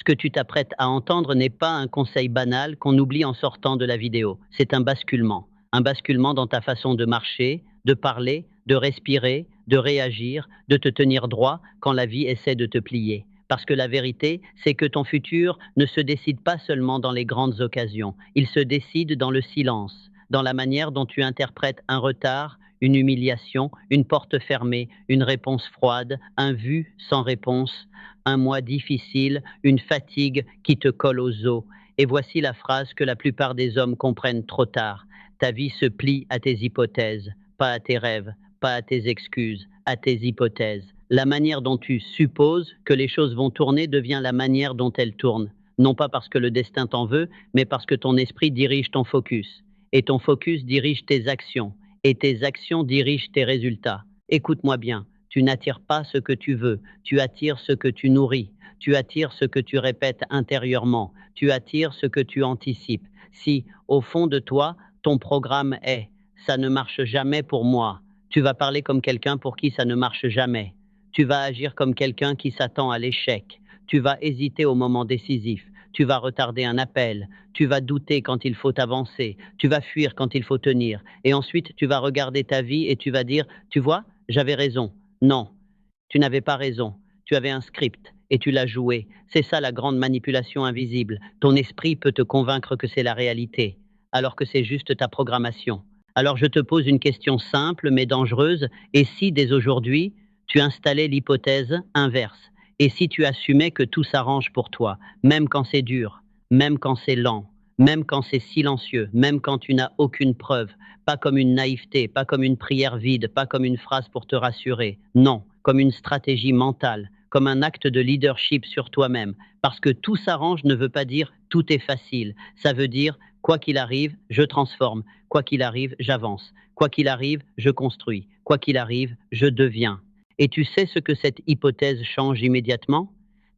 Ce que tu t'apprêtes à entendre n'est pas un conseil banal qu'on oublie en sortant de la vidéo. C'est un basculement. Un basculement dans ta façon de marcher, de parler, de respirer, de réagir, de te tenir droit quand la vie essaie de te plier. Parce que la vérité, c'est que ton futur ne se décide pas seulement dans les grandes occasions, il se décide dans le silence, dans la manière dont tu interprètes un retard, une humiliation, une porte fermée, une réponse froide, un vu sans réponse, un mois difficile, une fatigue qui te colle aux os. Et voici la phrase que la plupart des hommes comprennent trop tard. Ta vie se plie à tes hypothèses, pas à tes rêves, pas à tes excuses, à tes hypothèses. La manière dont tu supposes que les choses vont tourner devient la manière dont elles tournent. Non pas parce que le destin t'en veut, mais parce que ton esprit dirige ton focus. Et ton focus dirige tes actions. Et tes actions dirigent tes résultats. Écoute-moi bien, tu n'attires pas ce que tu veux, tu attires ce que tu nourris, tu attires ce que tu répètes intérieurement, tu attires ce que tu anticipes. Si, au fond de toi, ton programme est « ça ne marche jamais pour moi », tu vas parler comme quelqu'un pour qui ça ne marche jamais. Tu vas agir comme quelqu'un qui s'attend à l'échec. Tu vas hésiter au moment décisif. Tu vas retarder un appel. Tu vas douter quand il faut avancer. Tu vas fuir quand il faut tenir. Et ensuite, tu vas regarder ta vie et tu vas dire « tu vois, j'avais raison ». Non, tu n'avais pas raison. Tu avais un script et tu l'as joué. C'est ça la grande manipulation invisible. Ton esprit peut te convaincre que c'est la réalité, alors que c'est juste ta programmation. Alors je te pose une question simple mais dangereuse. Et si dès aujourd'hui, tu installais l'hypothèse inverse? Et si tu assumais que tout s'arrange pour toi, même quand c'est dur, même quand c'est lent, même quand c'est silencieux, même quand tu n'as aucune preuve, pas comme une naïveté, pas comme une prière vide, pas comme une phrase pour te rassurer. Non, comme une stratégie mentale, comme un acte de leadership sur toi-même. Parce que tout s'arrange ne veut pas dire tout est facile. Ça veut dire quoi qu'il arrive, je transforme. Quoi qu'il arrive, j'avance. Quoi qu'il arrive, je construis. Quoi qu'il arrive, je deviens. Et tu sais ce que cette hypothèse change immédiatement?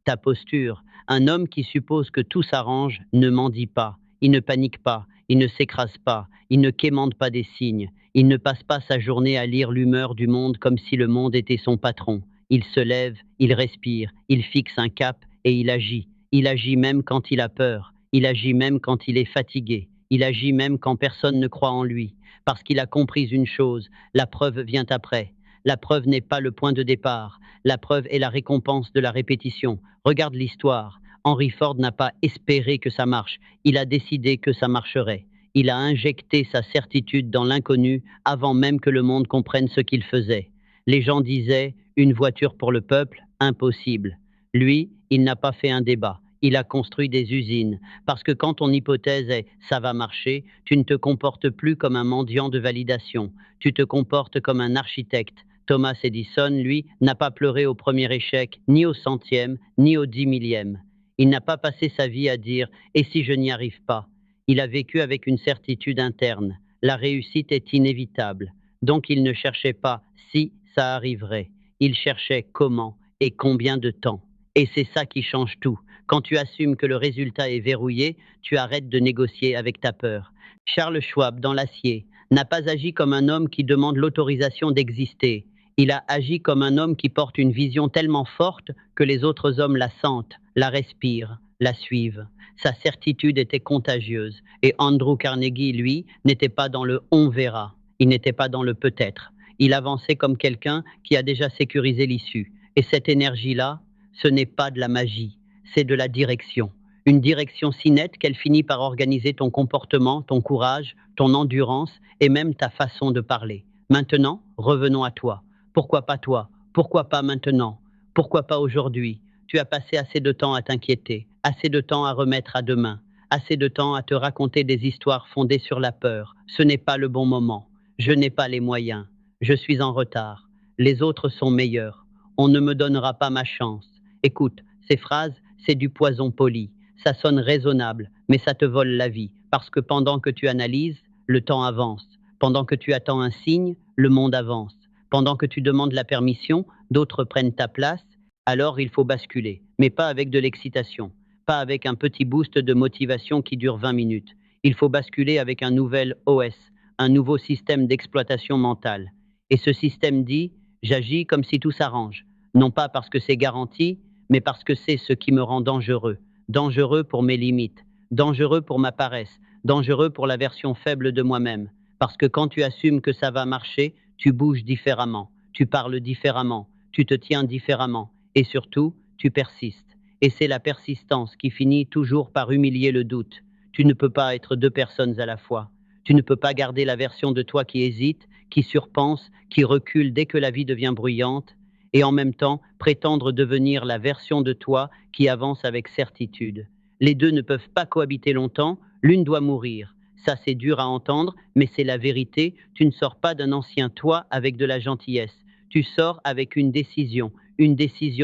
Ta posture. Un homme qui suppose que tout s'arrange ne mendie pas. Il ne panique pas. Il ne s'écrase pas. Il ne quémande pas des signes. Il ne passe pas sa journée à lire l'humeur du monde comme si le monde était son patron. Il se lève, il respire, il fixe un cap et il agit. Il agit même quand il a peur. Il agit même quand il est fatigué. Il agit même quand personne ne croit en lui. Parce qu'il a compris une chose, la preuve vient après. La preuve n'est pas le point de départ. La preuve est la récompense de la répétition. Regarde l'histoire. Henry Ford n'a pas espéré que ça marche. Il a décidé que ça marcherait. Il a injecté sa certitude dans l'inconnu avant même que le monde comprenne ce qu'il faisait. Les gens disaient « une voiture pour le peuple, impossible ». Lui, il n'a pas fait un débat. Il a construit des usines. Parce que quand ton hypothèse est « ça va marcher », tu ne te comportes plus comme un mendiant de validation. Tu te comportes comme un architecte. Thomas Edison, lui, n'a pas pleuré au premier échec, ni au centième, ni au 10 000e. Il n'a pas passé sa vie à dire « et si je n'y arrive pas ?» Il a vécu avec une certitude interne. La réussite est inévitable. Donc il ne cherchait pas si ça arriverait. Il cherchait comment et combien de temps. Et c'est ça qui change tout. Quand tu assumes que le résultat est verrouillé, tu arrêtes de négocier avec ta peur. Charles Schwab, dans l'Acier, n'a pas agi comme un homme qui demande l'autorisation d'exister. Il a agi comme un homme qui porte une vision tellement forte que les autres hommes la sentent, la respirent, la suivent. Sa certitude était contagieuse. Et Andrew Carnegie, lui, n'était pas dans le « on verra ». Il n'était pas dans le « peut-être ». Il avançait comme quelqu'un qui a déjà sécurisé l'issue. Et cette énergie-là, ce n'est pas de la magie, c'est de la direction. Une direction si nette qu'elle finit par organiser ton comportement, ton courage, ton endurance et même ta façon de parler. Maintenant, revenons à toi. Pourquoi pas toi? Pourquoi pas maintenant? Pourquoi pas aujourd'hui? Tu as passé assez de temps à t'inquiéter, assez de temps à remettre à demain, assez de temps à te raconter des histoires fondées sur la peur. Ce n'est pas le bon moment. Je n'ai pas les moyens. Je suis en retard. Les autres sont meilleurs. On ne me donnera pas ma chance. Écoute, ces phrases, c'est du poison poli. Ça sonne raisonnable, mais ça te vole la vie. Parce que pendant que tu analyses, le temps avance. Pendant que tu attends un signe, le monde avance. Pendant que tu demandes la permission, d'autres prennent ta place. Alors il faut basculer, mais pas avec de l'excitation, pas avec un petit boost de motivation qui dure 20 minutes. Il faut basculer avec un nouvel OS, un nouveau système d'exploitation mentale. Et ce système dit, j'agis comme si tout s'arrange, non pas parce que c'est garanti, mais parce que c'est ce qui me rend dangereux. dangereux pour mes limites, dangereux pour ma paresse, dangereux pour la version faible de moi-même. Parce que quand tu assumes que ça va marcher, tu bouges différemment, tu parles différemment, tu te tiens différemment et surtout, tu persistes. Et c'est la persistance qui finit toujours par humilier le doute. Tu ne peux pas être deux personnes à la fois. Tu ne peux pas garder la version de toi qui hésite, qui surpense, qui recule dès que la vie devient bruyante, et en même temps prétendre devenir la version de toi qui avance avec certitude. Les deux ne peuvent pas cohabiter longtemps, l'une doit mourir. Ça c'est dur à entendre, mais c'est la vérité. Tu ne sors pas d'un ancien toi avec de la gentillesse. Tu sors avec une décision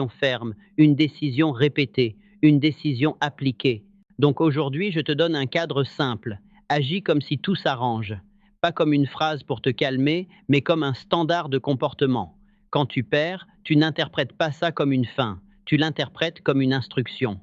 ferme, une décision répétée, une décision appliquée. Donc aujourd'hui, je te donne un cadre simple. Agis comme si tout s'arrange. Pas comme une phrase pour te calmer, mais comme un standard de comportement. Quand tu perds, tu n'interprètes pas ça comme une fin, tu l'interprètes comme une instruction.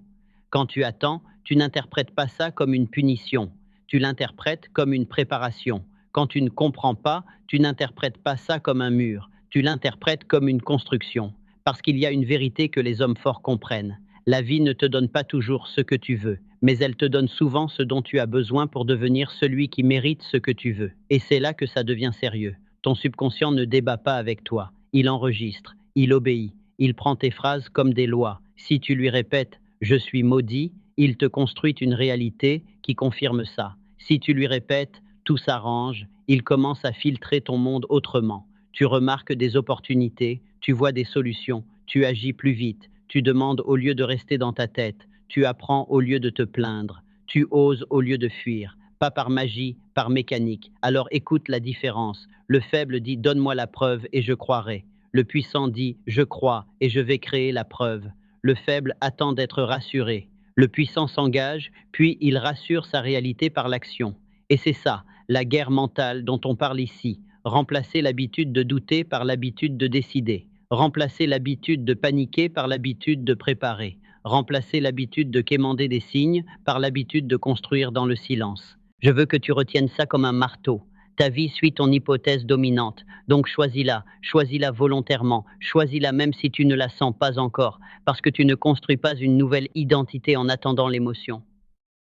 Quand tu attends, tu n'interprètes pas ça comme une punition, tu l'interprètes comme une préparation. Quand tu ne comprends pas, tu n'interprètes pas ça comme un mur, tu l'interprètes comme une construction. Parce qu'il y a une vérité que les hommes forts comprennent. La vie ne te donne pas toujours ce que tu veux, mais elle te donne souvent ce dont tu as besoin pour devenir celui qui mérite ce que tu veux. Et c'est là que ça devient sérieux. Ton subconscient ne débat pas avec toi. Il enregistre, il obéit, il prend tes phrases comme des lois. Si tu lui répètes « je suis maudit », il te construit une réalité qui confirme ça. Si tu lui répètes « tout s'arrange », il commence à filtrer ton monde autrement. Tu remarques des opportunités, tu vois des solutions, tu agis plus vite, tu demandes au lieu de rester dans ta tête, tu apprends au lieu de te plaindre, tu oses au lieu de fuir. Pas par magie, par mécanique. Alors écoute la différence. Le faible dit « donne-moi la preuve et je croirai ». Le puissant dit « je crois et je vais créer la preuve ». Le faible attend d'être rassuré. Le puissant s'engage, puis il rassure sa réalité par l'action. Et c'est ça, la guerre mentale dont on parle ici. Remplacer l'habitude de douter par l'habitude de décider. Remplacer l'habitude de paniquer par l'habitude de préparer. Remplacer l'habitude de quémander des signes par l'habitude de construire dans le silence. Je veux que tu retiennes ça comme un marteau. Ta vie suit ton hypothèse dominante, donc choisis-la volontairement, choisis-la même si tu ne la sens pas encore, parce que tu ne construis pas une nouvelle identité en attendant l'émotion.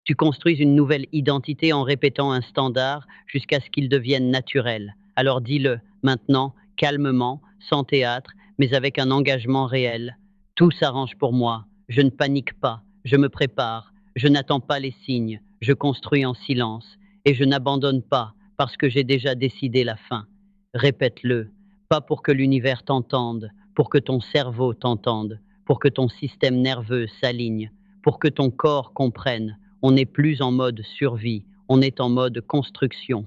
Tu construis une nouvelle identité en répétant un standard jusqu'à ce qu'il devienne naturel. Alors dis-le, maintenant, calmement, sans théâtre, mais avec un engagement réel. Tout s'arrange pour moi, je ne panique pas, je me prépare, je n'attends pas les signes, je construis en silence, et je n'abandonne pas parce que j'ai déjà décidé la fin. Répète-le, pas pour que l'univers t'entende, pour que ton cerveau t'entende, pour que ton système nerveux s'aligne, pour que ton corps comprenne. On n'est plus en mode survie, on est en mode construction.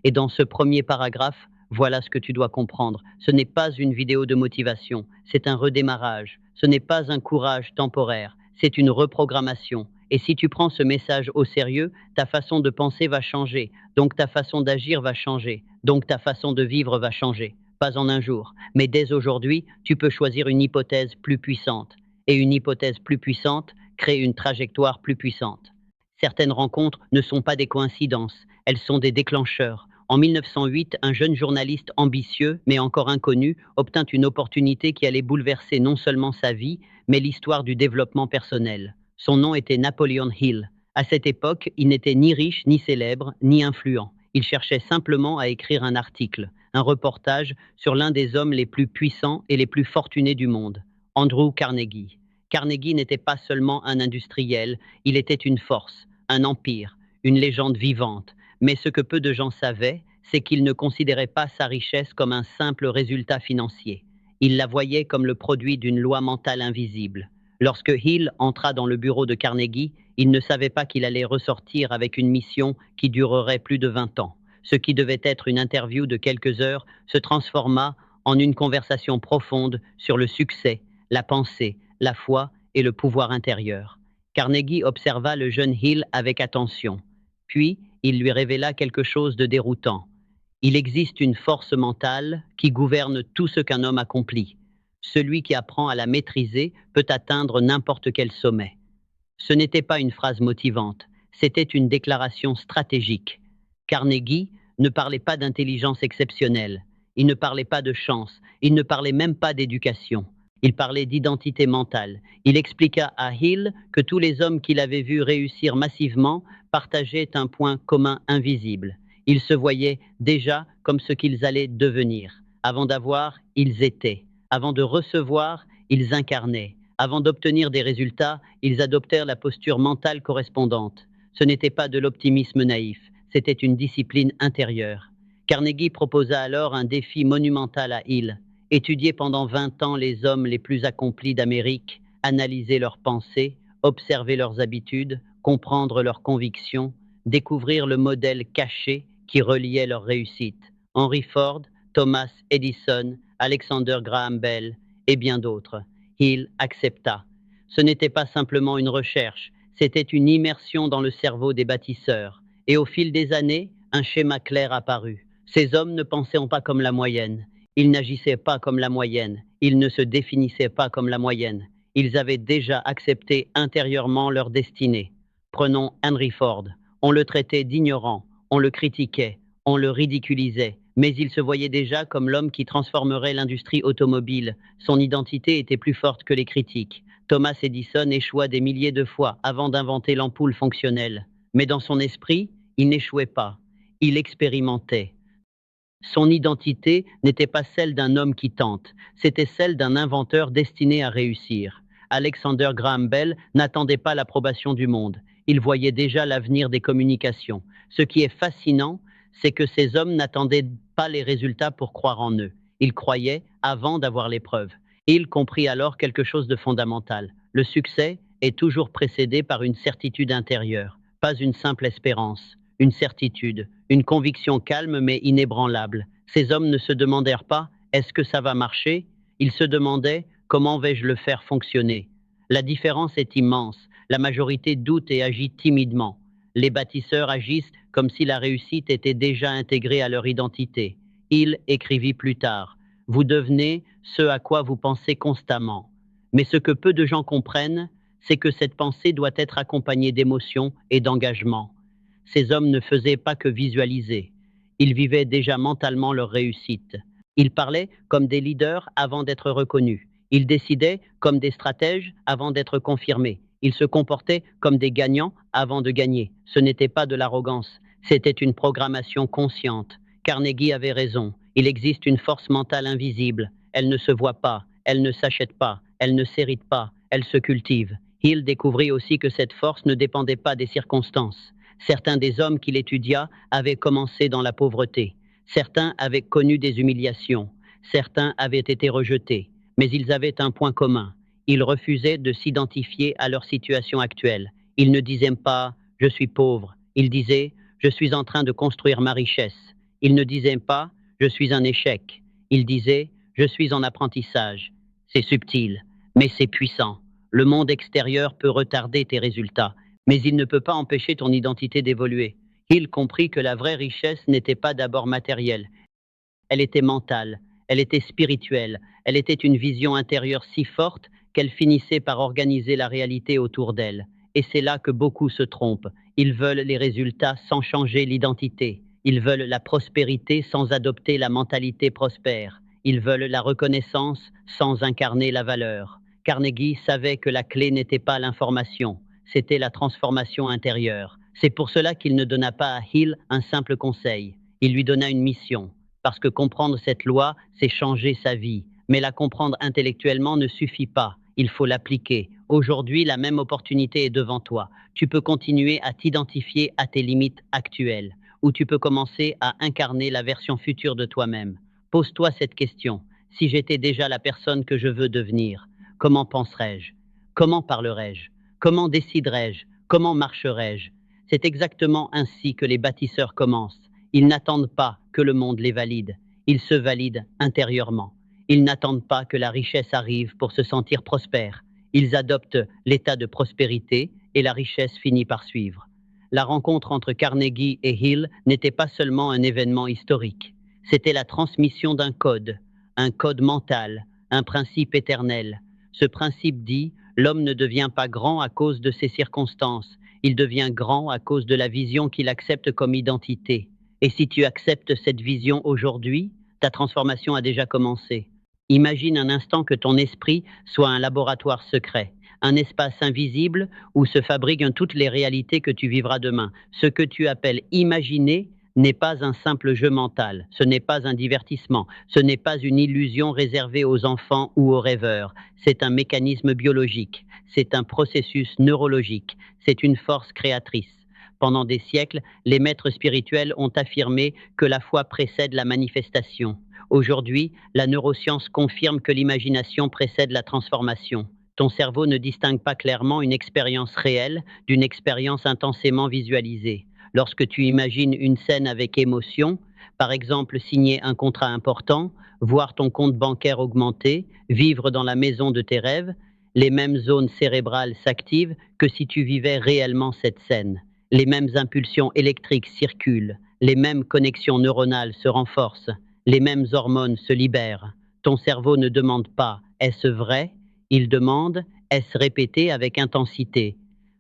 Et dans ce premier paragraphe, voilà ce que tu dois comprendre. Ce n'est pas une vidéo de motivation, c'est un redémarrage. Ce n'est pas un courage temporaire, c'est une reprogrammation. Et si tu prends ce message au sérieux, ta façon de penser va changer, donc ta façon d'agir va changer, donc ta façon de vivre va changer. Pas en un jour, mais dès aujourd'hui, tu peux choisir une hypothèse plus puissante. Et une hypothèse plus puissante crée une trajectoire plus puissante. Certaines rencontres ne sont pas des coïncidences, elles sont des déclencheurs. En 1908, un jeune journaliste ambitieux, mais encore inconnu, obtint une opportunité qui allait bouleverser non seulement sa vie, mais l'histoire du développement personnel. Son nom était Napoleon Hill. À cette époque, il n'était ni riche, ni célèbre, ni influent. Il cherchait simplement à écrire un article, un reportage sur l'un des hommes les plus puissants et les plus fortunés du monde, Andrew Carnegie. Carnegie n'était pas seulement un industriel, il était une force, un empire, une légende vivante. Mais ce que peu de gens savaient, c'est qu'il ne considérait pas sa richesse comme un simple résultat financier. Il la voyait comme le produit d'une loi mentale invisible. Lorsque Hill entra dans le bureau de Carnegie, il ne savait pas qu'il allait ressortir avec une mission qui durerait plus de 20 ans. Ce qui devait être une interview de quelques heures se transforma en une conversation profonde sur le succès, la pensée, la foi et le pouvoir intérieur. Carnegie observa le jeune Hill avec attention. Puis, il lui révéla quelque chose de déroutant. Il existe une force mentale qui gouverne tout ce qu'un homme accomplit. Celui qui apprend à la maîtriser peut atteindre n'importe quel sommet. Ce n'était pas une phrase motivante, c'était une déclaration stratégique. Carnegie ne parlait pas d'intelligence exceptionnelle, il ne parlait pas de chance, il ne parlait même pas d'éducation. Il parlait d'identité mentale. Il expliqua à Hill que tous les hommes qu'il avait vus réussir massivement partageaient un point commun invisible. Ils se voyaient déjà comme ce qu'ils allaient devenir. Avant d'avoir, ils étaient. Avant de recevoir, ils incarnaient. Avant d'obtenir des résultats, ils adoptèrent la posture mentale correspondante. Ce n'était pas de l'optimisme naïf, c'était une discipline intérieure. Carnegie proposa alors un défi monumental à Hill. Étudier pendant 20 ans les hommes les plus accomplis d'Amérique, analyser leurs pensées, observer leurs habitudes, comprendre leurs convictions, découvrir le modèle caché qui reliait leur réussite. Henry Ford, Thomas Edison, Alexander Graham Bell et bien d'autres. Hill accepta. Ce n'était pas simplement une recherche, c'était une immersion dans le cerveau des bâtisseurs. Et au fil des années, un schéma clair apparut. Ces hommes ne pensaient pas comme la moyenne. Ils n'agissaient pas comme la moyenne. Ils ne se définissaient pas comme la moyenne. Ils avaient déjà accepté intérieurement leur destinée. Prenons Henry Ford. On le traitait d'ignorant, on le critiquait, on le ridiculisait, mais il se voyait déjà comme l'homme qui transformerait l'industrie automobile. Son identité était plus forte que les critiques. Thomas Edison échoua des milliers de fois avant d'inventer l'ampoule fonctionnelle. Mais dans son esprit, il n'échouait pas. Il expérimentait. Son identité n'était pas celle d'un homme qui tente, c'était celle d'un inventeur destiné à réussir. Alexander Graham Bell n'attendait pas l'approbation du monde. Il voyait déjà l'avenir des communications. Ce qui est fascinant, c'est que ces hommes n'attendaient pas les résultats pour croire en eux. Ils croyaient avant d'avoir les preuves. Il comprit alors quelque chose de fondamental. Le succès est toujours précédé par une certitude intérieure, pas une simple espérance. Une certitude, une conviction calme mais inébranlable. Ces hommes ne se demandèrent pas « est-ce que ça va marcher ?» Ils se demandaient « comment vais-je le faire fonctionner ?» La différence est immense. La majorité doute et agit timidement. Les bâtisseurs agissent comme si la réussite était déjà intégrée à leur identité. Il écrivit plus tard « Vous devenez ce à quoi vous pensez constamment. » Mais ce que peu de gens comprennent, c'est que cette pensée doit être accompagnée d'émotions et d'engagement. Ces hommes ne faisaient pas que visualiser. Ils vivaient déjà mentalement leur réussite. Ils parlaient comme des leaders avant d'être reconnus. Ils décidaient comme des stratèges avant d'être confirmés. Ils se comportaient comme des gagnants avant de gagner. Ce n'était pas de l'arrogance, c'était une programmation consciente. Carnegie avait raison. Il existe une force mentale invisible. Elle ne se voit pas, elle ne s'achète pas, elle ne s'hérite pas, elle se cultive. Hill découvrit aussi que cette force ne dépendait pas des circonstances. Certains des hommes qu'il étudia avaient commencé dans la pauvreté. Certains avaient connu des humiliations. Certains avaient été rejetés. Mais ils avaient un point commun. Ils refusaient de s'identifier à leur situation actuelle. Ils ne disaient pas « je suis pauvre ». Ils disaient « je suis en train de construire ma richesse ». Ils ne disaient pas « je suis un échec ». Ils disaient « je suis en apprentissage ». C'est subtil, mais c'est puissant. Le monde extérieur peut retarder tes résultats, mais il ne peut pas empêcher ton identité d'évoluer. Il comprit que la vraie richesse n'était pas d'abord matérielle. Elle était mentale, elle était spirituelle, elle était une vision intérieure si forte qu'elle finissait par organiser la réalité autour d'elle. Et c'est là que beaucoup se trompent. Ils veulent les résultats sans changer l'identité. Ils veulent la prospérité sans adopter la mentalité prospère. Ils veulent la reconnaissance sans incarner la valeur. Carnegie savait que la clé n'était pas l'information, c'était la transformation intérieure. C'est pour cela qu'il ne donna pas à Hill un simple conseil. Il lui donna une mission. Parce que comprendre cette loi, c'est changer sa vie. Mais la comprendre intellectuellement ne suffit pas. Il faut l'appliquer. Aujourd'hui, la même opportunité est devant toi. Tu peux continuer à t'identifier à tes limites actuelles, ou tu peux commencer à incarner la version future de toi-même. Pose-toi cette question. Si j'étais déjà la personne que je veux devenir, comment penserais-je? Comment parlerais-je? Comment déciderais-je? Comment marcherais-je? C'est exactement ainsi que les bâtisseurs commencent. Ils n'attendent pas que le monde les valide. Ils se valident intérieurement. Ils n'attendent pas que la richesse arrive pour se sentir prospères. Ils adoptent l'état de prospérité et la richesse finit par suivre. La rencontre entre Carnegie et Hill n'était pas seulement un événement historique. C'était la transmission d'un code mental, un principe éternel. Ce principe dit « l'homme ne devient pas grand à cause de ses circonstances, il devient grand à cause de la vision qu'il accepte comme identité. Et si tu acceptes cette vision aujourd'hui, ta transformation a déjà commencé. » Imagine un instant que ton esprit soit un laboratoire secret, un espace invisible où se fabriquent toutes les réalités que tu vivras demain. Ce que tu appelles imaginer n'est pas un simple jeu mental, ce n'est pas un divertissement, ce n'est pas une illusion réservée aux enfants ou aux rêveurs, c'est un mécanisme biologique, c'est un processus neurologique, c'est une force créatrice. Pendant des siècles, les maîtres spirituels ont affirmé que la foi précède la manifestation. Aujourd'hui, la neuroscience confirme que l'imagination précède la transformation. Ton cerveau ne distingue pas clairement une expérience réelle d'une expérience intensément visualisée. Lorsque tu imagines une scène avec émotion, par exemple signer un contrat important, voir ton compte bancaire augmenter, vivre dans la maison de tes rêves, les mêmes zones cérébrales s'activent que si tu vivais réellement cette scène. Les mêmes impulsions électriques circulent, les mêmes connexions neuronales se renforcent, les mêmes hormones se libèrent. Ton cerveau ne demande pas est-ce vrai, il demande est-ce répété avec intensité.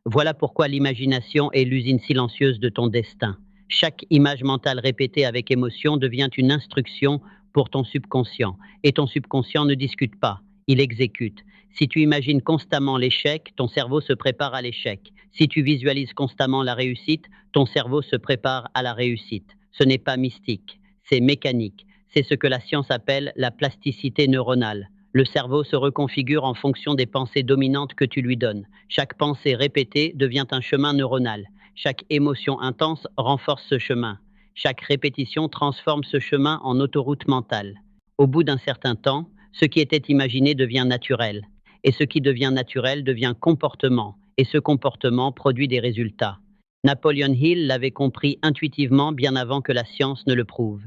Voilà pourquoi l'imagination est l'usine silencieuse de ton destin. Chaque image mentale répétée avec émotion devient une instruction pour ton subconscient. Et ton subconscient ne discute pas, il exécute. Si tu imagines constamment l'échec, ton cerveau se prépare à l'échec. Si tu visualises constamment la réussite, ton cerveau se prépare à la réussite. Ce n'est pas mystique, c'est mécanique. C'est ce que la science appelle la plasticité neuronale. Le cerveau se reconfigure en fonction des pensées dominantes que tu lui donnes. Chaque pensée répétée devient un chemin neuronal. Chaque émotion intense renforce ce chemin. Chaque répétition transforme ce chemin en autoroute mentale. Au bout d'un certain temps, ce qui était imaginé devient naturel. Et ce qui devient naturel devient comportement. Et ce comportement produit des résultats. Napoleon Hill l'avait compris intuitivement bien avant que la science ne le prouve.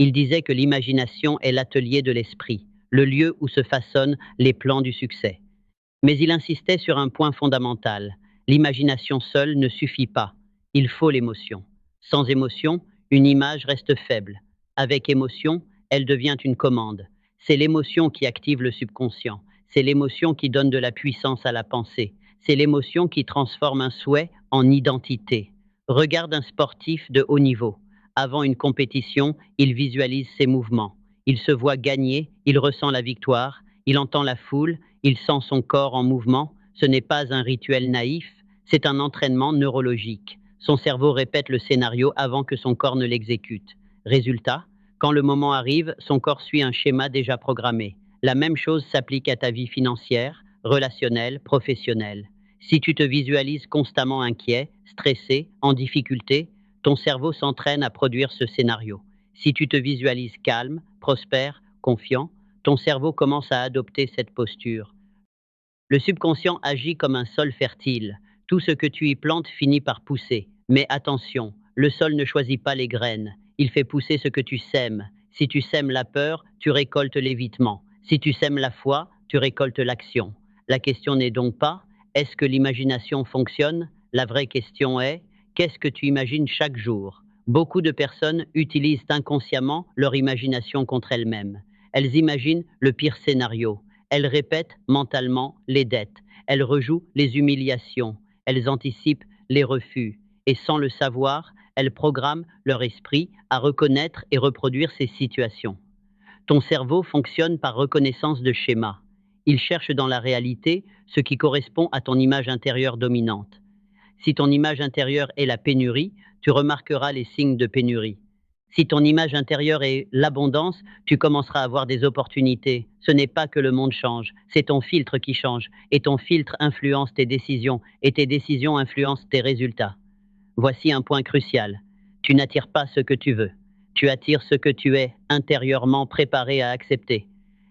Il disait que l'imagination est l'atelier de l'esprit, le lieu où se façonnent les plans du succès. Mais il insistait sur un point fondamental. L'imagination seule ne suffit pas. Il faut l'émotion. Sans émotion, une image reste faible. Avec émotion, elle devient une commande. C'est l'émotion qui active le subconscient. C'est l'émotion qui donne de la puissance à la pensée. C'est l'émotion qui transforme un souhait en identité. Regarde un sportif de haut niveau. Avant une compétition, il visualise ses mouvements. Il se voit gagner, il ressent la victoire, il entend la foule, il sent son corps en mouvement. Ce n'est pas un rituel naïf, c'est un entraînement neurologique. Son cerveau répète le scénario avant que son corps ne l'exécute. Résultat, quand le moment arrive, son corps suit un schéma déjà programmé. La même chose s'applique à ta vie financière, relationnelle, professionnelle. Si tu te visualises constamment inquiet, stressé, en difficulté, ton cerveau s'entraîne à produire ce scénario. Si tu te visualises calme, prospère, confiant, ton cerveau commence à adopter cette posture. Le subconscient agit comme un sol fertile. Tout ce que tu y plantes finit par pousser. Mais attention, le sol ne choisit pas les graines. Il fait pousser ce que tu sèmes. Si tu sèmes la peur, tu récoltes l'évitement. Si tu sèmes la foi, tu récoltes l'action. La question n'est donc pas est-ce que l'imagination fonctionne? La vraie question est qu'est-ce que tu imagines chaque jour? Beaucoup de personnes utilisent inconsciemment leur imagination contre elles-mêmes. Elles imaginent le pire scénario. Elles répètent mentalement les dettes. Elles rejouent les humiliations. Elles anticipent les refus. Et sans le savoir, elles programment leur esprit à reconnaître et reproduire ces situations. Ton cerveau fonctionne par reconnaissance de schémas. Il cherche dans la réalité ce qui correspond à ton image intérieure dominante. Si ton image intérieure est la pénurie, tu remarqueras les signes de pénurie. Si ton image intérieure est l'abondance, tu commenceras à avoir des opportunités. Ce n'est pas que le monde change, c'est ton filtre qui change. Et ton filtre influence tes décisions, et tes décisions influencent tes résultats. Voici un point crucial. Tu n'attires pas ce que tu veux. Tu attires ce que tu es intérieurement préparé à accepter.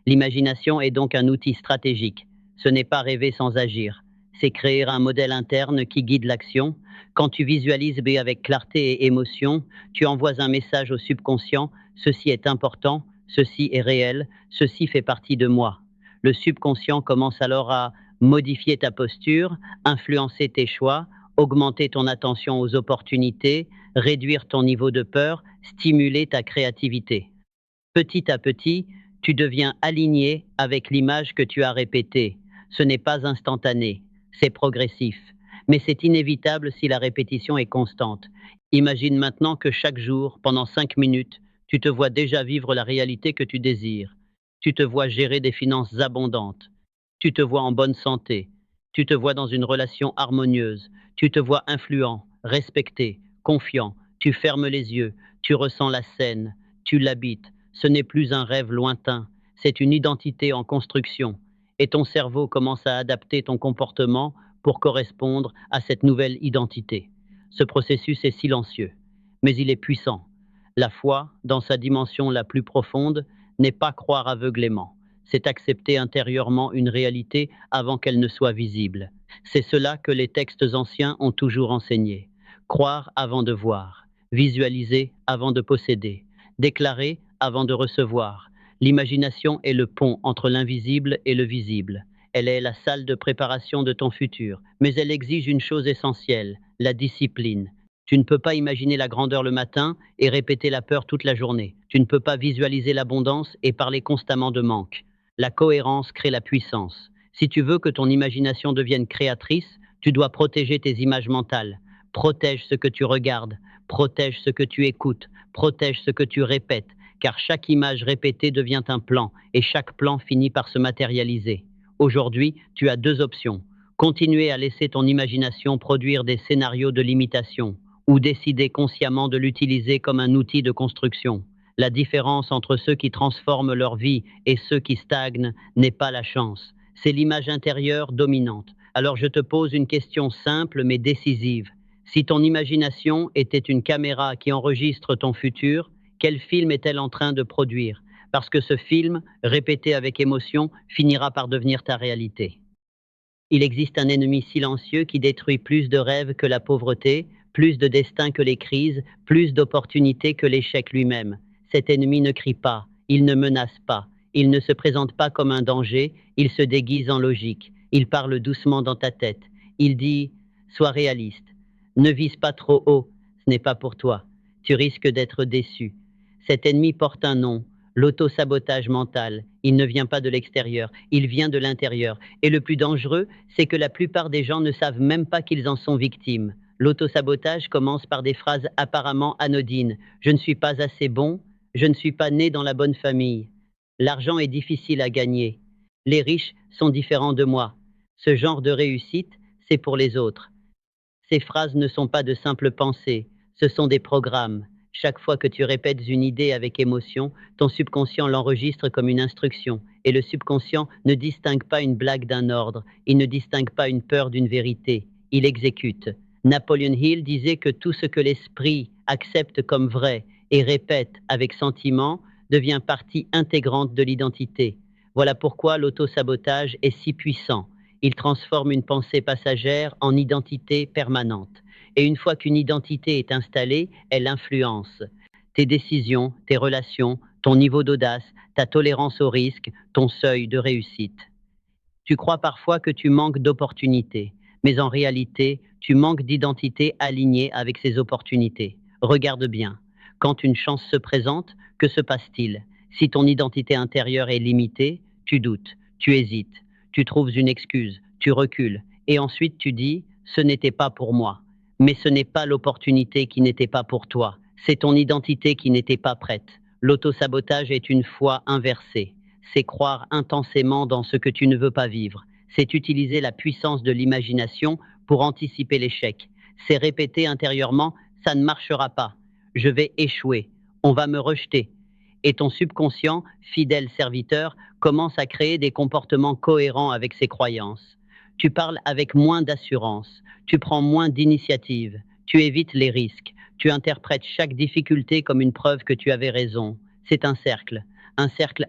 L'imagination est donc un outil stratégique. Ce n'est pas rêver sans agir. C'est créer un modèle interne qui guide l'action. Quand tu visualises B avec clarté et émotion, tu envoies un message au subconscient. Ceci est important, ceci est réel, ceci fait partie de moi. Le subconscient commence alors à modifier ta posture, influencer tes choix, augmenter ton attention aux opportunités, réduire ton niveau de peur, stimuler ta créativité. Petit à petit, tu deviens aligné avec l'image que tu as répétée. Ce n'est pas instantané, c'est progressif. Mais c'est inévitable si la répétition est constante. Imagine maintenant que chaque jour, pendant 5 minutes, tu te vois déjà vivre la réalité que tu désires. Tu te vois gérer des finances abondantes. Tu te vois en bonne santé. Tu te vois dans une relation harmonieuse. Tu te vois influent, respecté, confiant. Tu fermes les yeux. Tu ressens la scène. Tu l'habites. Ce n'est plus un rêve lointain. C'est une identité en construction. Et ton cerveau commence à adapter ton comportement pour correspondre à cette nouvelle identité. Ce processus est silencieux, mais il est puissant. La foi, dans sa dimension la plus profonde, n'est pas croire aveuglément, c'est accepter intérieurement une réalité avant qu'elle ne soit visible. C'est cela que les textes anciens ont toujours enseigné. Croire avant de voir, visualiser avant de posséder, déclarer avant de recevoir. L'imagination est le pont entre l'invisible et le visible. Elle est la salle de préparation de ton futur, mais elle exige une chose essentielle, la discipline. Tu ne peux pas imaginer la grandeur le matin et répéter la peur toute la journée. Tu ne peux pas visualiser l'abondance et parler constamment de manque. La cohérence crée la puissance. Si tu veux que ton imagination devienne créatrice, tu dois protéger tes images mentales. Protège ce que tu regardes, protège ce que tu écoutes, protège ce que tu répètes, car chaque image répétée devient un plan et chaque plan finit par se matérialiser. Aujourd'hui, tu as deux options. Continuer à laisser ton imagination produire des scénarios de limitation ou décider consciemment de l'utiliser comme un outil de construction. La différence entre ceux qui transforment leur vie et ceux qui stagnent n'est pas la chance, c'est l'image intérieure dominante. Alors je te pose une question simple mais décisive. Si ton imagination était une caméra qui enregistre ton futur, quel film est-elle en train de produire? Parce que ce film, répété avec émotion, finira par devenir ta réalité. Il existe un ennemi silencieux qui détruit plus de rêves que la pauvreté, plus de destin que les crises, plus d'opportunités que l'échec lui-même. Cet ennemi ne crie pas, il ne menace pas, il ne se présente pas comme un danger, il se déguise en logique, il parle doucement dans ta tête, il dit « Sois réaliste, ne vise pas trop haut, ce n'est pas pour toi, tu risques d'être déçu ». Cet ennemi porte un nom, l'auto-sabotage mental. Il ne vient pas de l'extérieur, il vient de l'intérieur. Et le plus dangereux, c'est que la plupart des gens ne savent même pas qu'ils en sont victimes. L'auto-sabotage commence par des phrases apparemment anodines. Je ne suis pas assez bon, je ne suis pas né dans la bonne famille. L'argent est difficile à gagner. Les riches sont différents de moi. Ce genre de réussite, c'est pour les autres. Ces phrases ne sont pas de simples pensées, ce sont des programmes. Chaque fois que tu répètes une idée avec émotion, ton subconscient l'enregistre comme une instruction. Et le subconscient ne distingue pas une blague d'un ordre, il ne distingue pas une peur d'une vérité, il exécute. Napoleon Hill disait que tout ce que l'esprit accepte comme vrai et répète avec sentiment devient partie intégrante de l'identité. Voilà pourquoi l'auto-sabotage est si puissant. Il transforme une pensée passagère en identité permanente. Et une fois qu'une identité est installée, elle influence tes décisions, tes relations, ton niveau d'audace, ta tolérance au risque, ton seuil de réussite. Tu crois parfois que tu manques d'opportunités, mais en réalité, tu manques d'identité alignée avec ces opportunités. Regarde bien. Quand une chance se présente, que se passe-t-il? Si ton identité intérieure est limitée, tu doutes, tu hésites, tu trouves une excuse, tu recules, et ensuite tu dis « ce n'était pas pour moi ». Mais ce n'est pas l'opportunité qui n'était pas pour toi, c'est ton identité qui n'était pas prête. L'autosabotage est une foi inversée. C'est croire intensément dans ce que tu ne veux pas vivre. C'est utiliser la puissance de l'imagination pour anticiper l'échec. C'est répéter intérieurement, ça ne marchera pas. Je vais échouer. On va me rejeter. Et ton subconscient, fidèle serviteur, commence à créer des comportements cohérents avec ses croyances. Tu parles avec moins d'assurance. Tu prends moins d'initiative. Tu évites les risques. Tu interprètes chaque difficulté comme une preuve que tu avais raison. C'est un cercle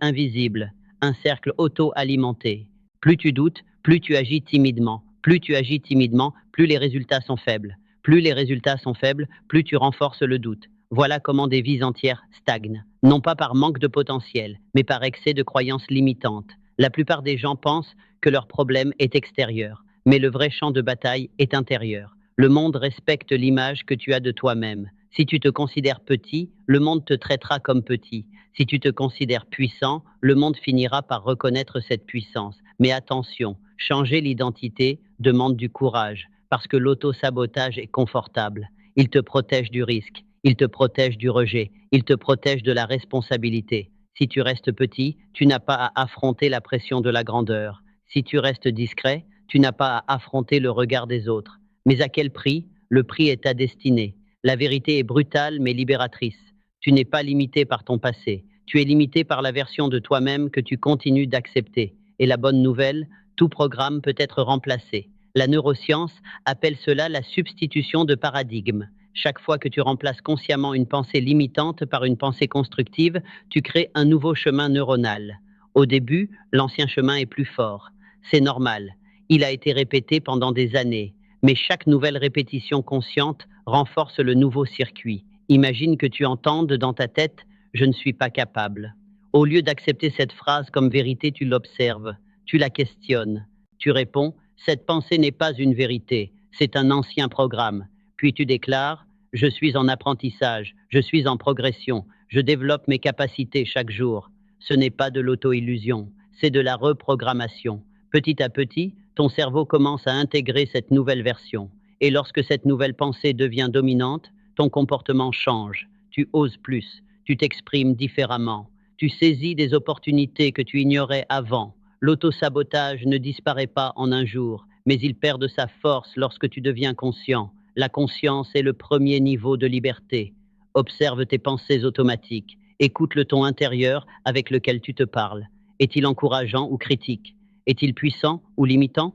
invisible, un cercle auto-alimenté. Plus tu doutes, plus tu agis timidement. Plus tu agis timidement, plus les résultats sont faibles. Plus les résultats sont faibles, plus tu renforces le doute. Voilà comment des vies entières stagnent. Non pas par manque de potentiel, mais par excès de croyances limitantes. La plupart des gens pensent que leur problème est extérieur, mais le vrai champ de bataille est intérieur. Le monde respecte l'image que tu as de toi-même. Si tu te considères petit, le monde te traitera comme petit. Si tu te considères puissant, le monde finira par reconnaître cette puissance. Mais attention, changer l'identité demande du courage, parce que l'auto-sabotage est confortable. Il te protège du risque, il te protège du rejet, il te protège de la responsabilité. Si tu restes petit, tu n'as pas à affronter la pression de la grandeur. Si tu restes discret, tu n'as pas à affronter le regard des autres. Mais à quel prix? Le prix est ta destinée. La vérité est brutale mais libératrice. Tu n'es pas limité par ton passé. Tu es limité par la version de toi-même que tu continues d'accepter. Et la bonne nouvelle, tout programme peut être remplacé. La neuroscience appelle cela la substitution de paradigme. Chaque fois que tu remplaces consciemment une pensée limitante par une pensée constructive, tu crées un nouveau chemin neuronal. Au début, l'ancien chemin est plus fort. C'est normal. Il a été répété pendant des années. Mais chaque nouvelle répétition consciente renforce le nouveau circuit. Imagine que tu entendes dans ta tête « je ne suis pas capable ». Au lieu d'accepter cette phrase comme vérité, tu l'observes, tu la questionnes. Tu réponds « cette pensée n'est pas une vérité, c'est un ancien programme ». Puis tu déclares « je suis en apprentissage, je suis en progression, je développe mes capacités chaque jour ». Ce n'est pas de l'auto-illusion, c'est de la reprogrammation. Petit à petit, ton cerveau commence à intégrer cette nouvelle version. Et lorsque cette nouvelle pensée devient dominante, ton comportement change. Tu oses plus, tu t'exprimes différemment, tu saisis des opportunités que tu ignorais avant. L'auto-sabotage ne disparaît pas en un jour, mais il perd de sa force lorsque tu deviens conscient. La conscience est le premier niveau de liberté. Observe tes pensées automatiques, écoute le ton intérieur avec lequel tu te parles. Est-il encourageant ou critique? Est-il puissant ou limitant?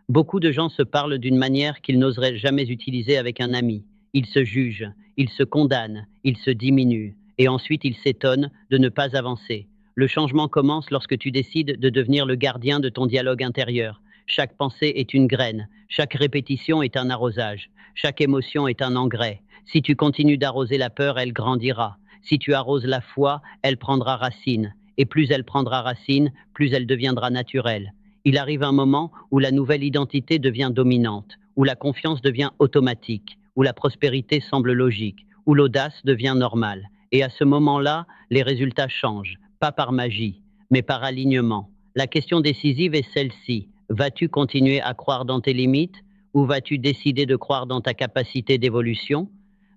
Beaucoup de gens se parlent d'une manière qu'ils n'oseraient jamais utiliser avec un ami. Ils se jugent, ils se condamnent, ils se diminuent, et ensuite ils s'étonnent de ne pas avancer. Le changement commence lorsque tu décides de devenir le gardien de ton dialogue intérieur. Chaque pensée est une graine, chaque répétition est un arrosage, chaque émotion est un engrais. Si tu continues d'arroser la peur, elle grandira. Si tu arroses la foi, elle prendra racine. Et plus elle prendra racine, plus elle deviendra naturelle. Il arrive un moment où la nouvelle identité devient dominante, où la confiance devient automatique, où la prospérité semble logique, où l'audace devient normale. Et à ce moment-là, les résultats changent, pas par magie, mais par alignement. La question décisive est celle-ci. Vas-tu continuer à croire dans tes limites ou vas-tu décider de croire dans ta capacité d'évolution?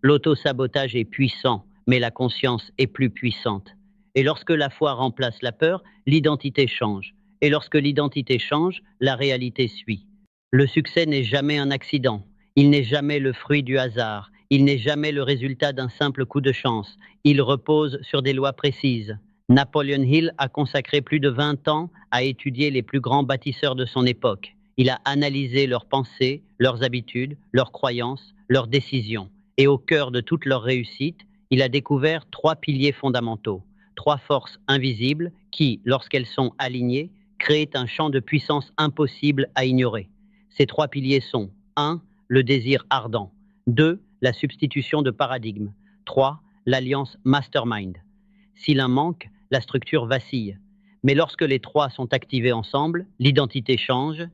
L'auto-sabotage est puissant, mais la conscience est plus puissante. Et lorsque la foi remplace la peur, l'identité change. Et lorsque l'identité change, la réalité suit. Le succès n'est jamais un accident. Il n'est jamais le fruit du hasard. Il n'est jamais le résultat d'un simple coup de chance. Il repose sur des lois précises. Napoleon Hill a consacré plus de 20 ans à étudier les plus grands bâtisseurs de son époque. Il a analysé leurs pensées, leurs habitudes, leurs croyances, leurs décisions. Et au cœur de toute leur réussite, il a découvert 3 piliers fondamentaux. 3 forces invisibles qui, lorsqu'elles sont alignées, créent un champ de puissance impossible à ignorer. Ces 3 piliers sont 1. Le désir ardent. 2. La substitution de paradigme. 3. L'alliance mastermind. Si l'un manque, la structure vacille. Mais lorsque les 3 sont activés ensemble, l'identité change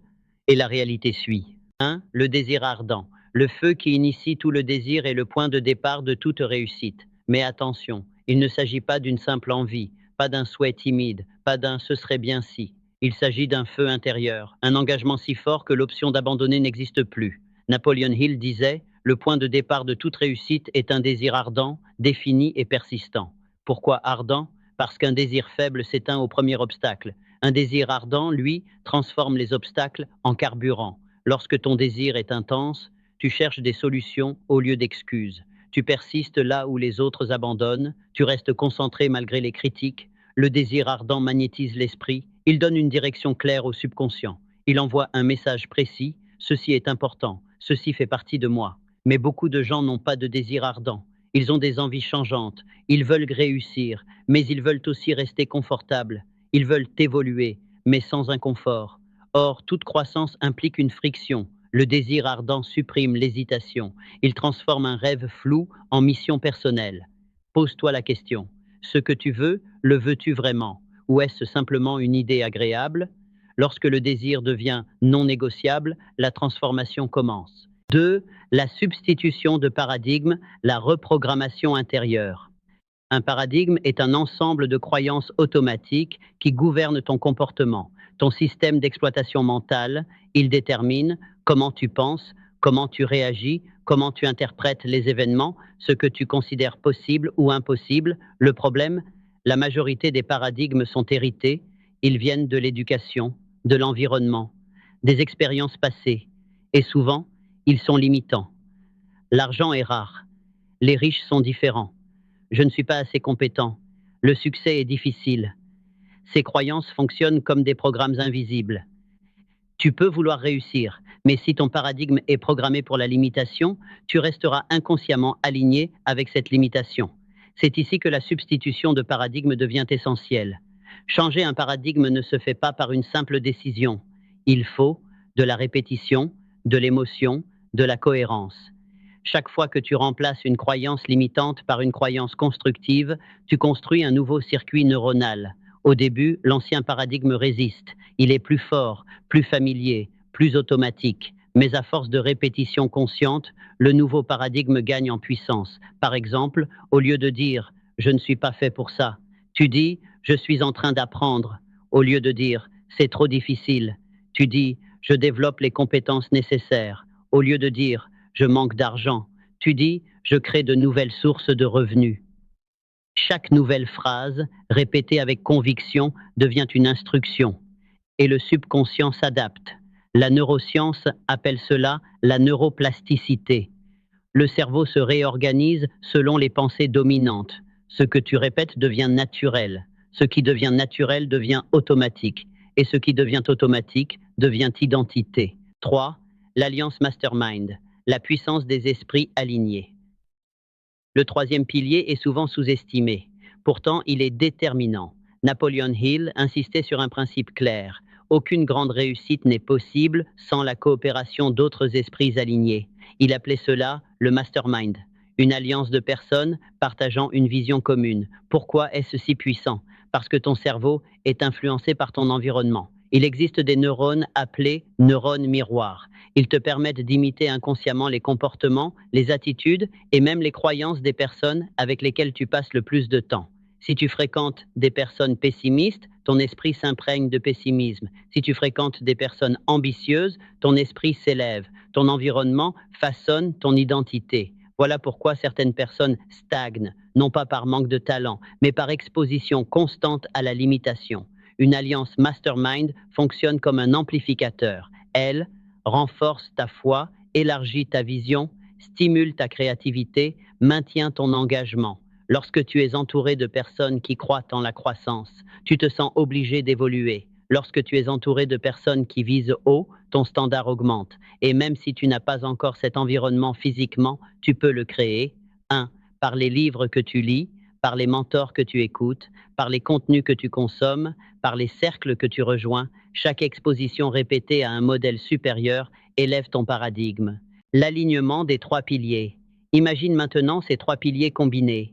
et la réalité suit. 1. Le désir ardent. Le feu qui initie tout le désir est le point de départ de toute réussite. Mais attention, il ne s'agit pas d'une simple envie, pas d'un souhait timide, pas d'un « ce serait bien si ». Il s'agit d'un feu intérieur, un engagement si fort que l'option d'abandonner n'existe plus. Napoleon Hill disait « Le point de départ de toute réussite est un désir ardent, défini et persistant ». Pourquoi ardent? Parce qu'un désir faible s'éteint au premier obstacle. Un désir ardent, lui, transforme les obstacles en carburant. Lorsque ton désir est intense, tu cherches des solutions au lieu d'excuses. Tu persistes là où les autres abandonnent, tu restes concentré malgré les critiques. Le désir ardent magnétise l'esprit, il donne une direction claire au subconscient. Il envoie un message précis, ceci est important, ceci fait partie de moi. Mais beaucoup de gens n'ont pas de désir ardent. Ils ont des envies changeantes, ils veulent réussir, mais ils veulent aussi rester confortables. Ils veulent évoluer, mais sans inconfort. Or, toute croissance implique une friction. Le désir ardent supprime l'hésitation. Il transforme un rêve flou en mission personnelle. Pose-toi la question. Ce que tu veux, le veux-tu vraiment? Ou est-ce simplement une idée agréable? Lorsque le désir devient non négociable, la transformation commence. 2. La substitution de paradigme, la reprogrammation intérieure. Un paradigme est un ensemble de croyances automatiques qui gouvernent ton comportement, ton système d'exploitation mentale. Il détermine comment tu penses, comment tu réagis, comment tu interprètes les événements, ce que tu considères possible ou impossible. Le problème, La majorité des paradigmes sont hérités, ils viennent de l'éducation, de l'environnement, des expériences passées, et souvent, ils sont limitants. L'argent est rare, les riches sont différents, je ne suis pas assez compétent, le succès est difficile. Ces croyances fonctionnent comme des programmes invisibles. Tu peux vouloir réussir, mais si ton paradigme est programmé pour la limitation, tu resteras inconsciemment aligné avec cette limitation. C'est ici que la substitution de paradigme devient essentielle. Changer un paradigme ne se fait pas par une simple décision. Il faut de la répétition, de l'émotion, de la cohérence. Chaque fois que tu remplaces une croyance limitante par une croyance constructive, tu construis un nouveau circuit neuronal. Au début, l'ancien paradigme résiste. Il est plus fort, plus familier, plus automatique. Mais à force de répétition consciente, le nouveau paradigme gagne en puissance. Par exemple, au lieu de dire « je ne suis pas fait pour ça », tu dis « je suis en train d'apprendre ». Au lieu de dire « c'est trop difficile », tu dis « je développe les compétences nécessaires ». Au lieu de dire « je manque d'argent », tu dis « je crée de nouvelles sources de revenus ». Chaque nouvelle phrase, répétée avec conviction, devient une instruction et le subconscient s'adapte. La neuroscience appelle cela la neuroplasticité. Le cerveau se réorganise selon les pensées dominantes. Ce que tu répètes devient naturel. Ce qui devient naturel devient automatique. Et ce qui devient automatique devient identité. 3. L'alliance mastermind, la puissance des esprits alignés. Le troisième pilier est souvent sous-estimé. Pourtant, il est déterminant. Napoleon Hill insistait sur un principe clair. Aucune grande réussite n'est possible sans la coopération d'autres esprits alignés. Il appelait cela le mastermind, une alliance de personnes partageant une vision commune. Pourquoi est-ce si puissant? Parce que ton cerveau est influencé par ton environnement. Il existe des neurones appelés neurones miroirs. Ils te permettent d'imiter inconsciemment les comportements, les attitudes et même les croyances des personnes avec lesquelles tu passes le plus de temps. Si tu fréquentes des personnes pessimistes, ton esprit s'imprègne de pessimisme. Si tu fréquentes des personnes ambitieuses, ton esprit s'élève. Ton environnement façonne ton identité. Voilà pourquoi certaines personnes stagnent, non pas par manque de talent, mais par exposition constante à la limitation. Une alliance mastermind fonctionne comme un amplificateur. Elle renforce ta foi, élargit ta vision, stimule ta créativité, maintient ton engagement. Lorsque tu es entouré de personnes qui croient en la croissance, tu te sens obligé d'évoluer. Lorsque tu es entouré de personnes qui visent haut, ton standard augmente. Et même si tu n'as pas encore cet environnement physiquement, tu peux le créer. 1. Par les livres que tu lis, par les mentors que tu écoutes, par les contenus que tu consommes, par les cercles que tu rejoins. Chaque exposition répétée à un modèle supérieur élève ton paradigme. L'alignement des 3 piliers. Imagine maintenant ces 3 piliers combinés.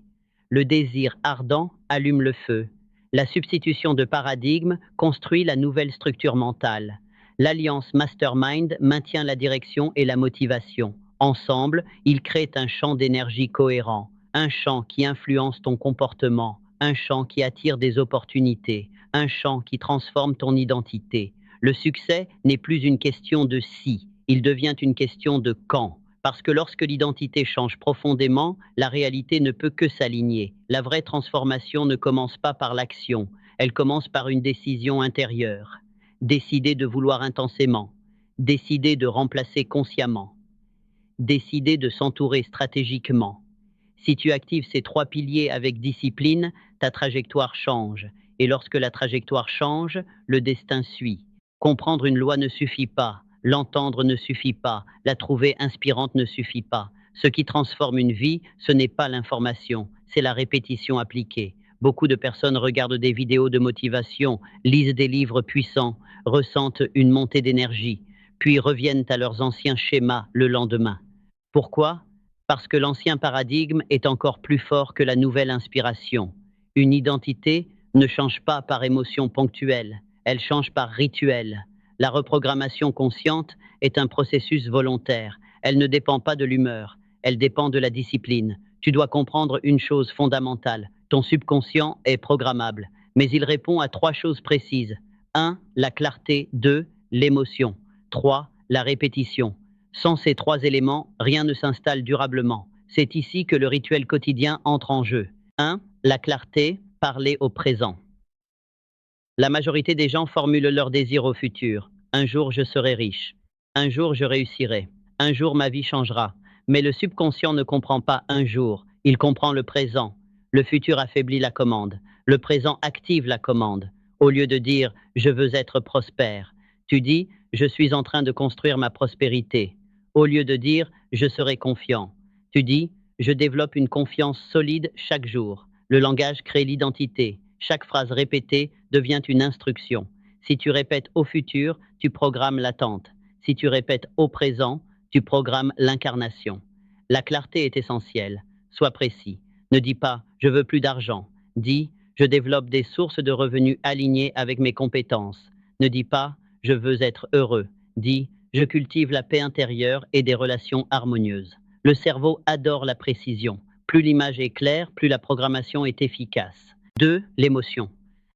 Le désir ardent allume le feu. La substitution de paradigme construit la nouvelle structure mentale. L'alliance mastermind maintient la direction et la motivation. Ensemble, ils créent un champ d'énergie cohérent, un champ qui influence ton comportement, un champ qui attire des opportunités, un champ qui transforme ton identité. Le succès n'est plus une question de si, il devient une question de quand. Parce que lorsque l'identité change profondément, la réalité ne peut que s'aligner. La vraie transformation ne commence pas par l'action, elle commence par une décision intérieure. Décider de vouloir intensément, décider de remplacer consciemment, décider de s'entourer stratégiquement. Si tu actives ces 3 piliers avec discipline, ta trajectoire change. Et lorsque la trajectoire change, le destin suit. Comprendre une loi ne suffit pas. L'entendre ne suffit pas, la trouver inspirante ne suffit pas. Ce qui transforme une vie, ce n'est pas l'information, c'est la répétition appliquée. Beaucoup de personnes regardent des vidéos de motivation, lisent des livres puissants, ressentent une montée d'énergie, puis reviennent à leurs anciens schémas le lendemain. Pourquoi? Parce que l'ancien paradigme est encore plus fort que la nouvelle inspiration. Une identité ne change pas par émotion ponctuelle, elle change par rituel. La reprogrammation consciente est un processus volontaire. Elle ne dépend pas de l'humeur, elle dépend de la discipline. Tu dois comprendre une chose fondamentale. Ton subconscient est programmable, mais il répond à 3 choses précises. 1. La clarté. 2. L'émotion. 3. La répétition. Sans ces 3 éléments, rien ne s'installe durablement. C'est ici que le rituel quotidien entre en jeu. 1. La clarté. Parler au présent. La majorité des gens formulent leurs désirs au futur. Un jour, je serai riche. Un jour, je réussirai. Un jour, ma vie changera. Mais le subconscient ne comprend pas un jour. Il comprend le présent. Le futur affaiblit la commande. Le présent active la commande. Au lieu de dire je veux être prospère, tu dis je suis en train de construire ma prospérité. Au lieu de dire je serai confiant, tu dis je développe une confiance solide chaque jour. Le langage crée l'identité. Chaque phrase répétée devient une instruction. Si tu répètes au futur, tu programmes l'attente. Si tu répètes au présent, tu programmes l'incarnation. La clarté est essentielle. Sois précis. Ne dis pas je veux plus d'argent. Dis je développe des sources de revenus alignées avec mes compétences. Ne dis pas je veux être heureux. Dis je cultive la paix intérieure et des relations harmonieuses. Le cerveau adore la précision. Plus l'image est claire, plus la programmation est efficace. 2. L'émotion.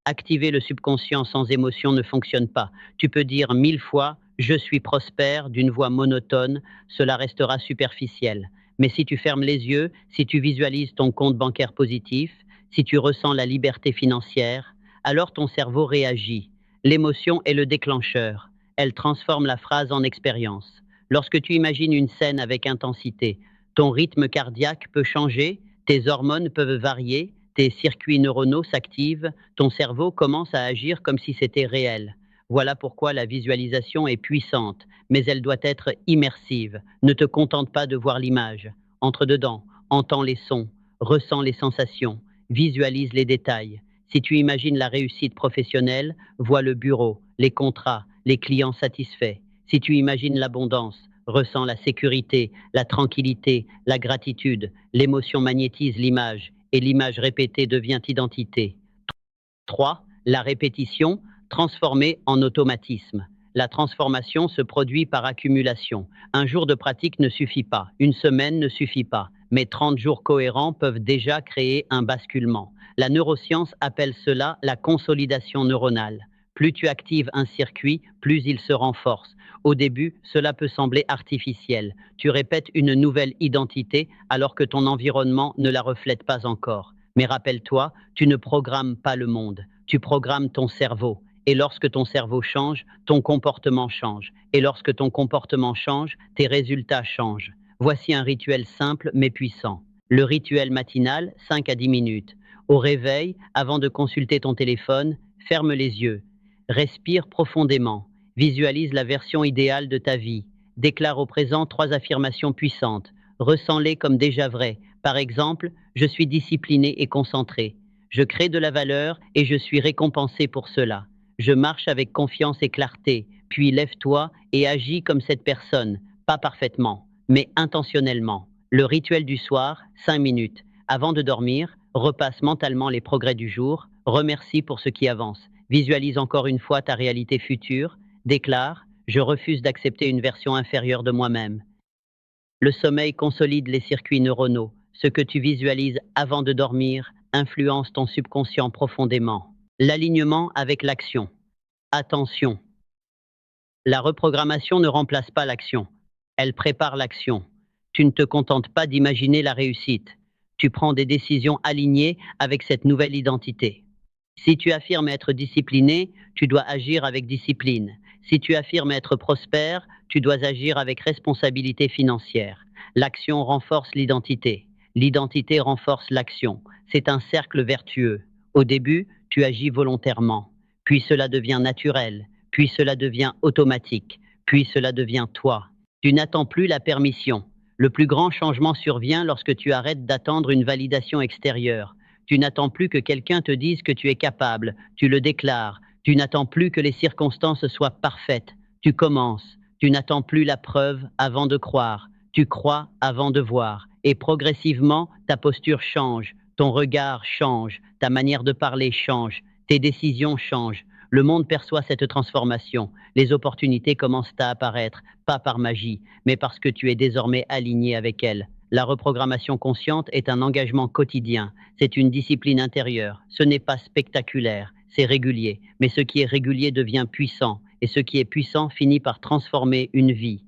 Activer le subconscient sans émotion ne fonctionne pas. Tu peux dire 1000 fois je suis prospère d'une voix monotone, cela restera superficiel. Mais si tu fermes les yeux, si tu visualises ton compte bancaire positif, si tu ressens la liberté financière, alors ton cerveau réagit. L'émotion est le déclencheur. Elle transforme la phrase en expérience. Lorsque tu imagines une scène avec intensité, ton rythme cardiaque peut changer, tes hormones peuvent varier, tes circuits neuronaux s'activent, ton cerveau commence à agir comme si c'était réel. Voilà pourquoi la visualisation est puissante, mais elle doit être immersive. Ne te contente pas de voir l'image. Entre dedans, entends les sons, ressens les sensations, visualise les détails. Si tu imagines la réussite professionnelle, vois le bureau, les contrats, les clients satisfaits. Si tu imagines l'abondance, ressens la sécurité, la tranquillité, la gratitude. L'émotion magnétise l'image et l'image répétée devient identité. 3. La répétition transformée en automatisme. La transformation se produit par accumulation. Un jour de pratique ne suffit pas, une semaine ne suffit pas, mais 30 jours cohérents peuvent déjà créer un basculement. La neuroscience appelle cela la consolidation neuronale. Plus tu actives un circuit, plus il se renforce. Au début, cela peut sembler artificiel. Tu répètes une nouvelle identité alors que ton environnement ne la reflète pas encore. Mais rappelle-toi, tu ne programmes pas le monde, tu programmes ton cerveau. Et lorsque ton cerveau change, ton comportement change. Et lorsque ton comportement change, tes résultats changent. Voici un rituel simple mais puissant. Le rituel matinal, 5 à 10 minutes. Au réveil, avant de consulter ton téléphone, ferme les yeux. Respire profondément. Visualise la version idéale de ta vie. Déclare au présent 3 affirmations puissantes. Ressens-les comme déjà vraies. Par exemple, je suis discipliné et concentré. Je crée de la valeur et je suis récompensé pour cela. Je marche avec confiance et clarté. Puis lève-toi et agis comme cette personne, pas parfaitement, mais intentionnellement. Le rituel du soir, 5 minutes. Avant de dormir, repasse mentalement les progrès du jour, remercie pour ce qui avance. Visualise encore une fois ta réalité future, déclare « Je refuse d'accepter une version inférieure de moi-même ». Le sommeil consolide les circuits neuronaux. Ce que tu visualises avant de dormir influence ton subconscient profondément. L'alignement avec l'action. Attention, la reprogrammation ne remplace pas l'action. Elle prépare l'action. Tu ne te contentes pas d'imaginer la réussite. Tu prends des décisions alignées avec cette nouvelle identité. Si tu affirmes être discipliné, tu dois agir avec discipline. Si tu affirmes être prospère, tu dois agir avec responsabilité financière. L'action renforce l'identité. L'identité renforce l'action. C'est un cercle vertueux. Au début, tu agis volontairement. Puis cela devient naturel. Puis cela devient automatique. Puis cela devient toi. Tu n'attends plus la permission. Le plus grand changement survient lorsque tu arrêtes d'attendre une validation extérieure. Tu n'attends plus que quelqu'un te dise que tu es capable, tu le déclares. Tu n'attends plus que les circonstances soient parfaites. Tu commences. Tu n'attends plus la preuve avant de croire. Tu crois avant de voir. Et progressivement, ta posture change, ton regard change, ta manière de parler change, tes décisions changent. Le monde perçoit cette transformation. Les opportunités commencent à apparaître, pas par magie, mais parce que tu es désormais aligné avec elles. La reprogrammation consciente est un engagement quotidien. C'est une discipline intérieure. Ce n'est pas spectaculaire, c'est régulier. Mais ce qui est régulier devient puissant. Et ce qui est puissant finit par transformer une vie.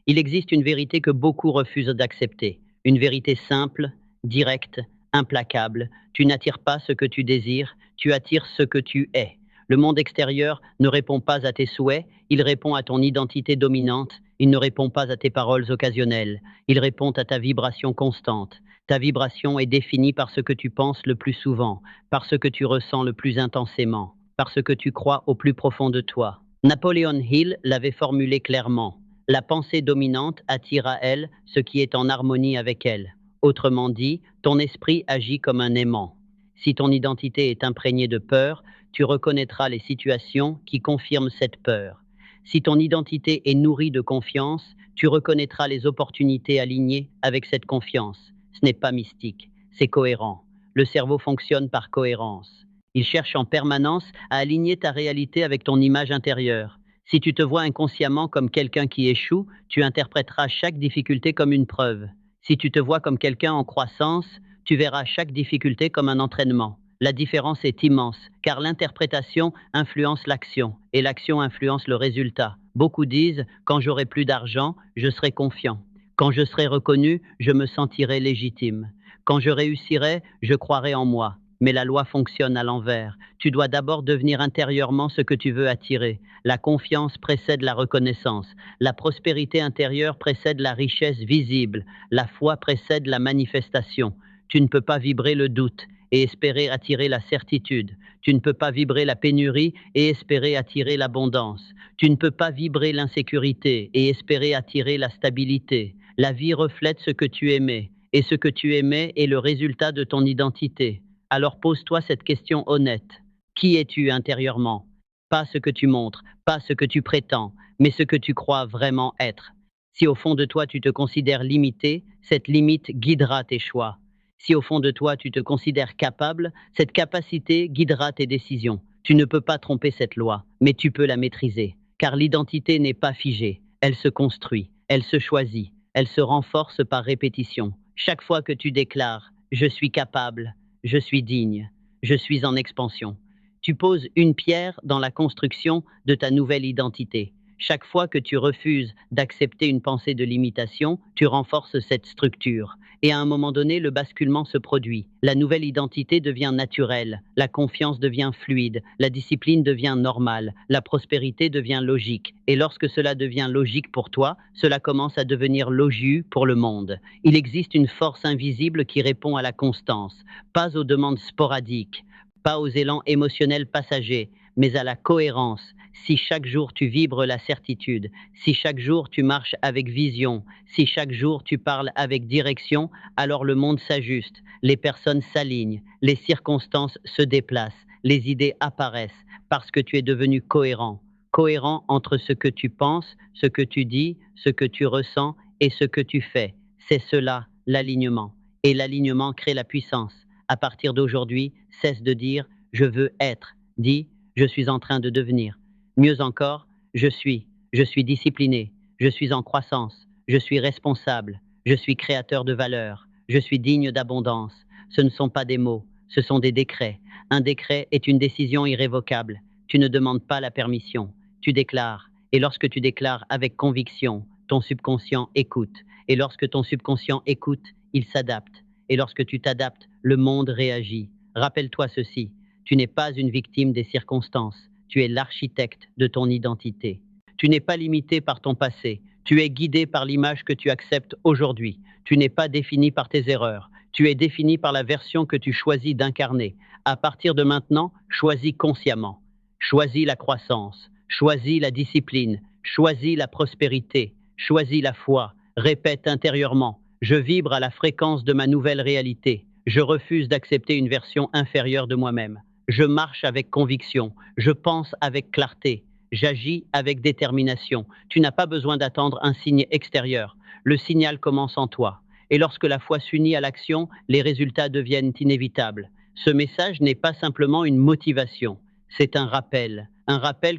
Il existe une vérité que beaucoup refusent d'accepter. Une vérité simple, directe, implacable. Tu n'attires pas ce que tu désires, tu attires ce que tu es. Le monde extérieur ne répond pas à tes souhaits, il répond à ton identité dominante, il ne répond pas à tes paroles occasionnelles, il répond à ta vibration constante. Ta vibration est définie par ce que tu penses le plus souvent, par ce que tu ressens le plus intensément, par ce que tu crois au plus profond de toi. Napoléon Hill l'avait formulé clairement. La pensée dominante attire à elle ce qui est en harmonie avec elle. Autrement dit, ton esprit agit comme un aimant. Si ton identité est imprégnée de peur, tu reconnaîtras les situations qui confirment cette peur. Si ton identité est nourrie de confiance, tu reconnaîtras les opportunités alignées avec cette confiance. Ce n'est pas mystique, c'est cohérent. Le cerveau fonctionne par cohérence. Il cherche en permanence à aligner ta réalité avec ton image intérieure. Si tu te vois inconsciemment comme quelqu'un qui échoue, tu interpréteras chaque difficulté comme une preuve. Si tu te vois comme quelqu'un en croissance, tu verras chaque difficulté comme un entraînement. La différence est immense, car l'interprétation influence l'action, et l'action influence le résultat. Beaucoup disent, quand j'aurai plus d'argent, je serai confiant. Quand je serai reconnu, je me sentirai légitime. Quand je réussirai, je croirai en moi. Mais la loi fonctionne à l'envers. Tu dois d'abord devenir intérieurement ce que tu veux attirer. La confiance précède la reconnaissance. La prospérité intérieure précède la richesse visible. La foi précède la manifestation. Tu ne peux pas vibrer le doute et espérer attirer la certitude. Tu ne peux pas vibrer la pénurie et espérer attirer l'abondance. Tu ne peux pas vibrer l'insécurité et espérer attirer la stabilité. La vie reflète ce que tu aimais, et ce que tu aimais est le résultat de ton identité. Alors pose-toi cette question honnête. Qui es-tu intérieurement? Pas ce que tu montres, pas ce que tu prétends, mais ce que tu crois vraiment être. Si au fond de toi tu te considères limité, cette limite guidera tes choix. Si au fond de toi tu te considères capable, cette capacité guidera tes décisions. Tu ne peux pas tromper cette loi, mais tu peux la maîtriser. Car l'identité n'est pas figée, elle se construit, elle se choisit, elle se renforce par répétition. Chaque fois que tu déclares « je suis capable », je suis digne, je suis en expansion. Tu poses une pierre dans la construction de ta nouvelle identité. Chaque fois que tu refuses d'accepter une pensée de limitation, tu renforces cette structure. Et à un moment donné, le basculement se produit. La nouvelle identité devient naturelle, la confiance devient fluide, la discipline devient normale, la prospérité devient logique. Et lorsque cela devient logique pour toi, cela commence à devenir logique pour le monde. Il existe une force invisible qui répond à la constance, pas aux demandes sporadiques, pas aux élans émotionnels passagers, mais à la cohérence. Si chaque jour tu vibres la certitude, si chaque jour tu marches avec vision, si chaque jour tu parles avec direction, alors le monde s'ajuste, les personnes s'alignent, les circonstances se déplacent, les idées apparaissent, parce que tu es devenu cohérent. Cohérent entre ce que tu penses, ce que tu dis, ce que tu ressens et ce que tu fais. C'est cela, l'alignement. Et l'alignement crée la puissance. À partir d'aujourd'hui, cesse de dire « je veux être », dis « je suis en train de devenir ». Mieux encore, je suis discipliné, je suis en croissance, je suis responsable, je suis créateur de valeur, je suis digne d'abondance. Ce ne sont pas des mots, ce sont des décrets. Un décret est une décision irrévocable. Tu ne demandes pas la permission, tu déclares. Et lorsque tu déclares avec conviction, ton subconscient écoute. Et lorsque ton subconscient écoute, il s'adapte. Et lorsque tu t'adaptes, le monde réagit. Rappelle-toi ceci, tu n'es pas une victime des circonstances. Tu es l'architecte de ton identité. Tu n'es pas limité par ton passé. Tu es guidé par l'image que tu acceptes aujourd'hui. Tu n'es pas défini par tes erreurs. Tu es défini par la version que tu choisis d'incarner. À partir de maintenant, choisis consciemment. Choisis la croissance. Choisis la discipline. Choisis la prospérité. Choisis la foi. Répète intérieurement. Je vibre à la fréquence de ma nouvelle réalité. Je refuse d'accepter une version inférieure de moi-même. Je marche avec conviction, je pense avec clarté, j'agis avec détermination. Tu n'as pas besoin d'attendre un signe extérieur. Le signal commence en toi. Et lorsque la foi s'unit à l'action, les résultats deviennent inévitables. Ce message n'est pas simplement une motivation, c'est un rappel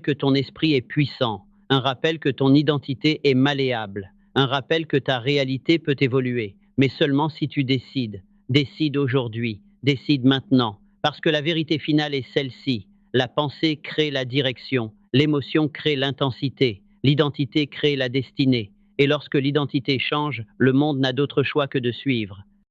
que ton esprit est puissant, un rappel que ton identité est malléable, un rappel que ta réalité peut évoluer, mais seulement si tu décides. Décide aujourd'hui, décide maintenant. Parce que la vérité finale est celle-ci. La pensée crée la direction, l'émotion crée l'intensité, l'identité crée la destinée. Et lorsque l'identité change, le monde n'a d'autre choix que de suivre.